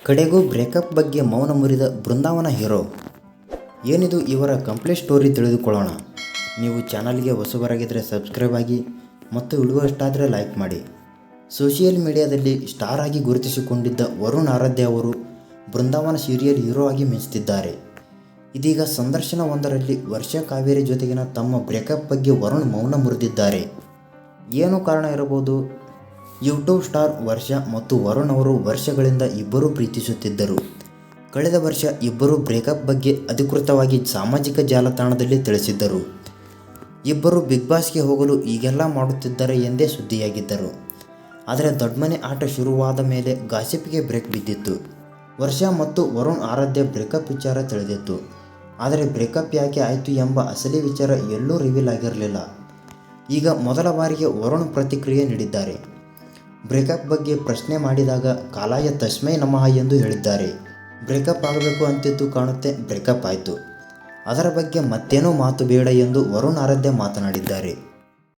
ಕಡೆಗೂ ಬ್ರೇಕಪ್ ಬಗ್ಗೆ ಮೌನ ಮುರಿದ ಬೃಂದಾವನ ಹೀರೋ. ಏನಿದು ಇವರ ಕಂಪ್ಲೀಟ್ ಸ್ಟೋರಿ ತಿಳಿದುಕೊಳ್ಳೋಣ. ನೀವು ಚಾನಲ್ಗೆ ಹೊಸಬರಾಗಿದ್ದರೆ ಸಬ್ಸ್ಕ್ರೈಬ್ ಆಗಿ ಮತ್ತು ವಿಡಿಯೋ ಇಷ್ಟ ಆದರೆ ಲೈಕ್ ಮಾಡಿ. ಸೋಷಿಯಲ್ ಮೀಡಿಯಾದಲ್ಲಿ ಸ್ಟಾರ್ ಆಗಿ ಗುರುತಿಸಿಕೊಂಡಿದ್ದ ವರುಣ್ ಆರಾಧ್ಯ ಅವರು ಬೃಂದಾವನ ಸೀರಿಯಲ್ ಹೀರೋ ಆಗಿ ಮಿಂಚುತ್ತಿದ್ದಾರೆ. ಇದೀಗ ಸಂದರ್ಶನವೊಂದರಲ್ಲಿ ವರ್ಷಾ ಕಾವೇರಿ ಜೊತೆಗಿನ ತಮ್ಮ ಬ್ರೇಕಪ್ ಬಗ್ಗೆ ವರುಣ್ ಮೌನ ಮುರಿದಿದ್ದಾರೆ. ಏನು ಕಾರಣ ಇರಬಹುದು? ಯೂಟ್ಯೂಬ್ ಸ್ಟಾರ್ ವರ್ಷಾ ಮತ್ತು ವರುಣ್ ಅವರು ವರ್ಷಗಳಿಂದ ಇಬ್ಬರೂ ಪ್ರೀತಿಸುತ್ತಿದ್ದರು. ಕಳೆದ ವರ್ಷ ಇಬ್ಬರೂ ಬ್ರೇಕಪ್ ಬಗ್ಗೆ ಅಧಿಕೃತವಾಗಿ ಸಾಮಾಜಿಕ ಜಾಲತಾಣದಲ್ಲಿ ತಿಳಿಸಿದ್ದರು. ಇಬ್ಬರು ಬಿಗ್ ಬಾಸ್ಗೆ ಹೋಗಲು ಈಗೆಲ್ಲ ಮಾಡುತ್ತಿದ್ದಾರೆ ಎಂದೇ ಸುದ್ದಿಯಾಗಿದ್ದರು. ಆದರೆ ದೊಡ್ಡಮನೆ ಆಟ ಶುರುವಾದ ಮೇಲೆ ಗಾಸಿಪ್ಗೆ ಬ್ರೇಕ್ ಬಿದ್ದಿತ್ತು. ವರ್ಷಾ ಮತ್ತು ವರುಣ್ ಆರಾಧ್ಯ ಬ್ರೇಕಪ್ ವಿಚಾರ ತಿಳಿದಿತ್ತು. ಆದರೆ ಬ್ರೇಕಪ್ ಯಾಕೆ ಆಯಿತು ಎಂಬ ಅಸಲಿ ವಿಚಾರ ಎಲ್ಲೂ ರಿವೀಲ್ ಆಗಿರಲಿಲ್ಲ. ಈಗ ಮೊದಲ ಬಾರಿಗೆ ವರುಣ್ ಪ್ರತಿಕ್ರಿಯೆ ನೀಡಿದ್ದಾರೆ. ಬ್ರೇಕಪ್ ಬಗ್ಗೆ ಪ್ರಶ್ನೆ ಮಾಡಿದಾಗ ಕಾಲಾಯ ತಸ್ಮೈ ನಮಃ ಎಂದು ಹೇಳಿದ್ದಾರೆ. ಬ್ರೇಕಪ್ ಆಗಬೇಕು ಅಂತಿದ್ದು ಕಾಣುತ್ತೆ, ಬ್ರೇಕಪ್ ಆಯಿತು. ಅದರ ಬಗ್ಗೆ ಮತ್ತೇನೂ ಮಾತು ಬೇಡ ಎಂದು ವರುಣ್ ಆರಾಧ್ಯ ಮಾತನಾಡಿದ್ದಾರೆ.